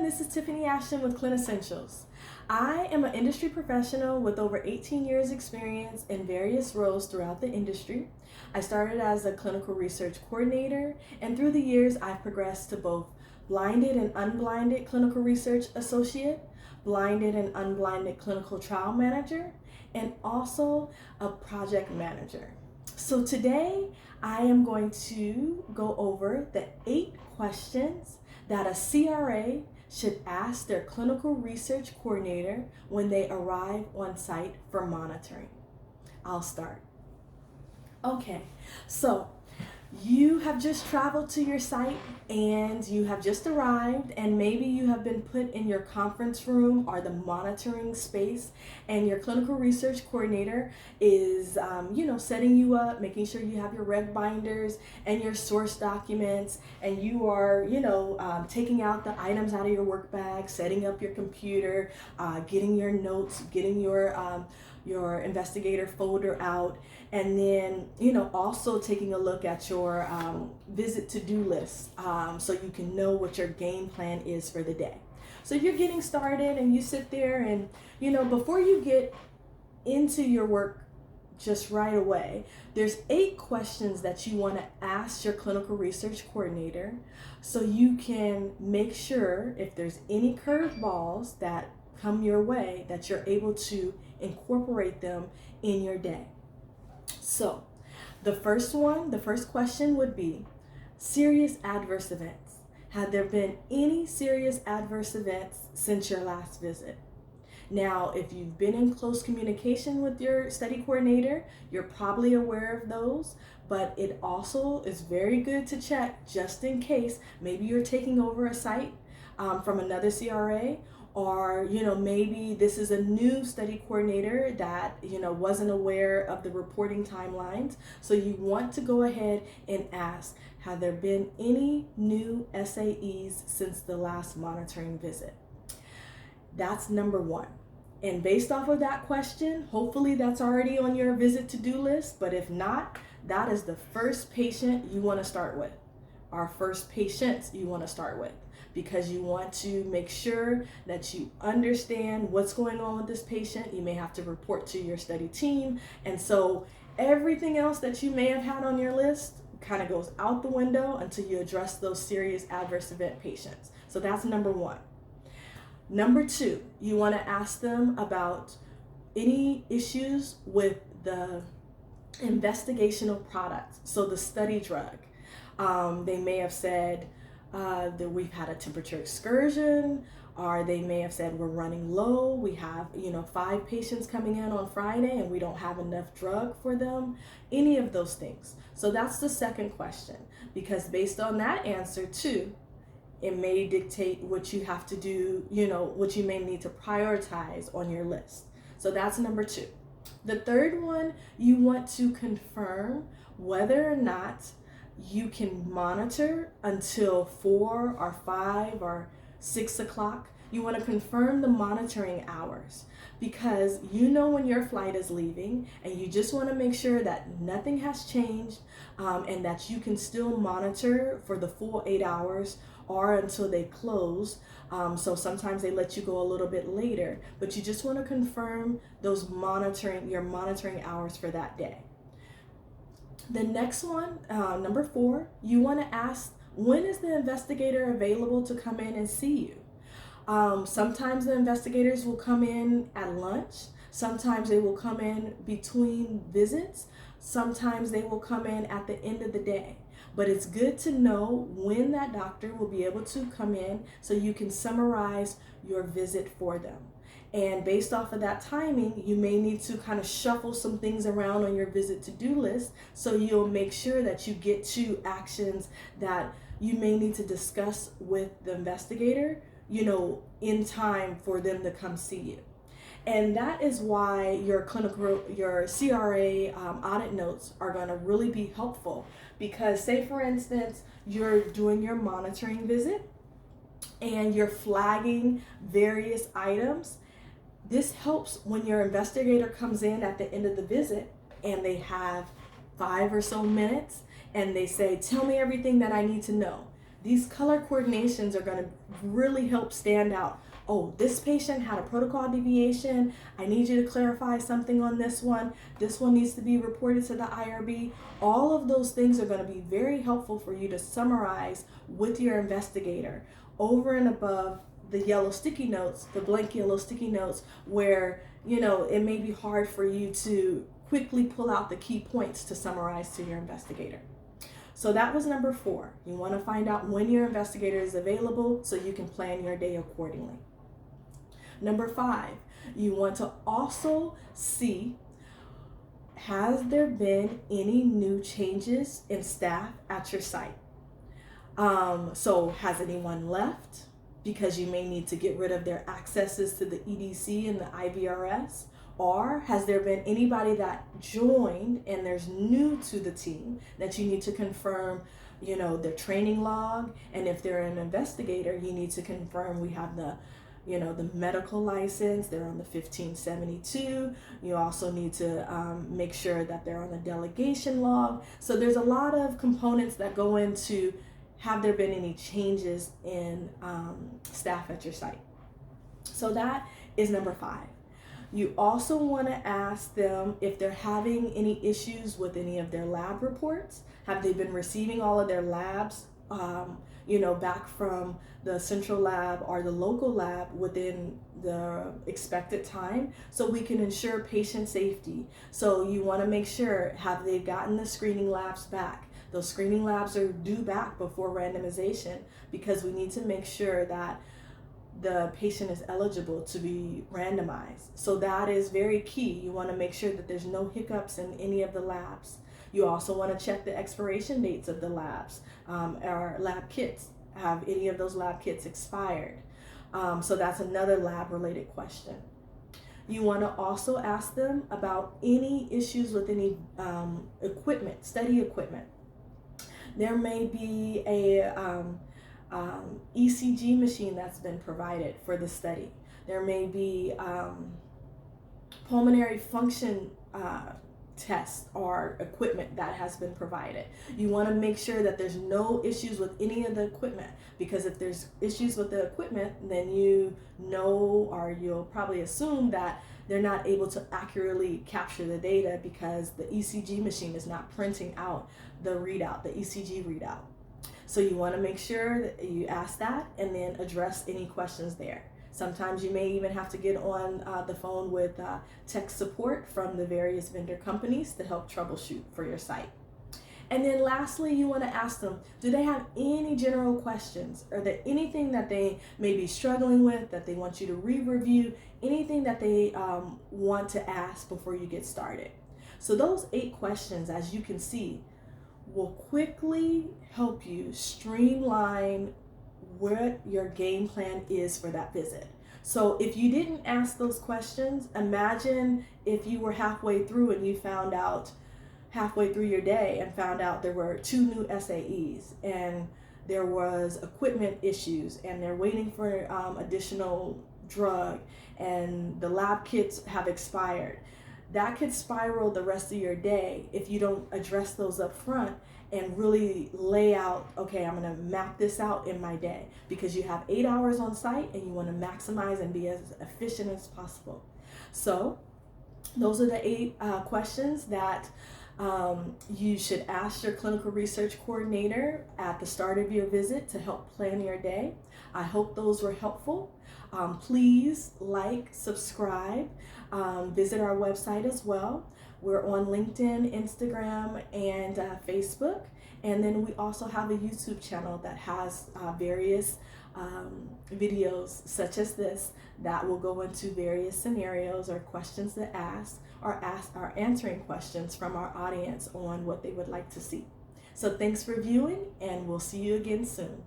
This is Tiffany Ashton with Clinicentials. I am an industry professional with over 18 years experience in various roles throughout the industry. I started as a clinical research coordinator, and through the years I've progressed to both blinded and unblinded clinical research associate, blinded and unblinded clinical trial manager, and also a project manager. So today I am going to go over the 8 questions that a CRA should ask their clinical research coordinator when they arrive on site for monitoring. I'll start. Okay, so you have just traveled to your site and you have just arrived, and maybe you have been put in your conference room or the monitoring space, and your clinical research coordinator is setting you up, making sure you have your reg binders and your source documents, and you are taking out the items out of your work bag, setting up your computer, getting your notes, getting your investigator folder out, and then also taking a look at your visit to-do list, so you can know what your game plan is for the day. So you're getting started and you sit there, and before you get into your work just right away, there's 8 questions that you want to ask your clinical research coordinator, so you can make sure if there's any curveballs that come your way that you're able to incorporate them in your day. So the first question would be serious adverse events. Have there been any serious adverse events since your last visit? Now, if you've been in close communication with your study coordinator, you're probably aware of those, but it also is very good to check just in case. Maybe you're taking over a site from another CRA, or maybe this is a new study coordinator that wasn't aware of the reporting timelines. So you want to go ahead and ask, have there been any new SAEs since the last monitoring visit? That's number 1. And based off of that question, hopefully that's already on your visit to-do list, but if not, that is the first patient you want to start with, our first patients you want to start with, because you want to make sure that you understand what's going on with this patient. You may have to report to your study team, and so everything else that you may have had on your list kind of goes out the window until you address those serious adverse event patients. So that's number 1. Number 2, you want to ask them about any issues with the investigational product, so the study drug. They may have said that we've had a temperature excursion, or they may have said we're running low. We have 5 patients coming in on Friday and we don't have enough drug for them. Any of those things. So that's the second question, because based on that answer too, it may dictate what you have to do, what you may need to prioritize on your list. So that's number 2. The third one, you want to confirm whether or not you can monitor until 4 or 5 or 6 o'clock. You want to confirm the monitoring hours, because when your flight is leaving, and you just want to make sure that nothing has changed, and that you can still monitor for the full 8 hours or until they close. So sometimes they let you go a little bit later, but you just want to confirm your monitoring hours for that day. The next one, number 4, you want to ask, when is the investigator available to come in and see you? Sometimes the investigators will come in at lunch. Sometimes they will come in between visits. Sometimes they will come in at the end of the day. But it's good to know when that doctor will be able to come in so you can summarize your visit for them. And based off of that timing, you may need to kind of shuffle some things around on your visit to-do list, so you'll make sure that you get to actions that you may need to discuss with the investigator, in time for them to come see you. And that is why your CRA audit notes are going to really be helpful, because say for instance, you're doing your monitoring visit and you're flagging various items. This helps when your investigator comes in at the end of the visit and they have 5 or so minutes and they say, tell me everything that I need to know. These color coordinations are going to really help stand out. Oh, this patient had a protocol deviation. I need you to clarify something on this one. This one needs to be reported to the IRB. All of those things are going to be very helpful for you to summarize with your investigator over and above the yellow sticky notes, the blank yellow sticky notes, where, it may be hard for you to quickly pull out the key points to summarize to your investigator. So that was number 4. You want to find out when your investigator is available so you can plan your day accordingly. Number 5, you want to also see, has there been any new changes in staff at your site? So has anyone left? Because you may need to get rid of their accesses to the EDC and the IVRS. Or has there been anybody that joined and there's new to the team that you need to confirm, their training log? And if they're an investigator, you need to confirm we have the medical license, they're on the 1572. You also need to make sure that they're on the delegation log. So there's a lot of components that go into, have there been any changes in staff at your site? So that is number 5. You also want to ask them if they're having any issues with any of their lab reports. Have they been receiving all of their labs, back from the central lab or the local lab within the expected time, so we can ensure patient safety. So you want to make sure, have they gotten the screening labs back? Those screening labs are due back before randomization, because we need to make sure that the patient is eligible to be randomized. So that is very key. You want to make sure that there's no hiccups in any of the labs. You also want to check the expiration dates of the labs. Our lab kits, have any of those lab kits expired? So that's another lab related question. You want to also ask them about any issues with any equipment, study equipment. There may be a ECG machine that's been provided for the study. There may be pulmonary function test or equipment that has been provided. You want to make sure that there's no issues with any of the equipment, because if there's issues with the equipment, then or you'll probably assume that they're not able to accurately capture the data because the ECG machine is not printing out the readout, the ECG readout. So you want to make sure that you ask that and then address any questions there. Sometimes you may even have to get on the phone with tech support from the various vendor companies to help troubleshoot for your site. And then lastly, you want to ask them, do they have any general questions? Are there anything that they may be struggling with that they want you to re-review, anything that they want to ask before you get started? So those 8 questions, as you can see, will quickly help you streamline what your game plan is for that visit. So if you didn't ask those questions, imagine if you were halfway through and you found out halfway through your day and found out there were 2 new SAEs and there was equipment issues and they're waiting for additional drug and the lab kits have expired. That could spiral the rest of your day if you don't address those up front and really lay out, okay, I'm going to map this out in my day, because you have 8 hours on site and you want to maximize and be as efficient as possible. So those are the 8 questions that you should ask your clinical research coordinator at the start of your visit to help plan your day. I hope those were helpful. Please like, subscribe, visit our website as well. We're on LinkedIn, Instagram, and Facebook. And then we also have a YouTube channel that has various videos such as this that will go into various scenarios or questions to ask, or answering questions from our audience on what they would like to see. So thanks for viewing, and we'll see you again soon.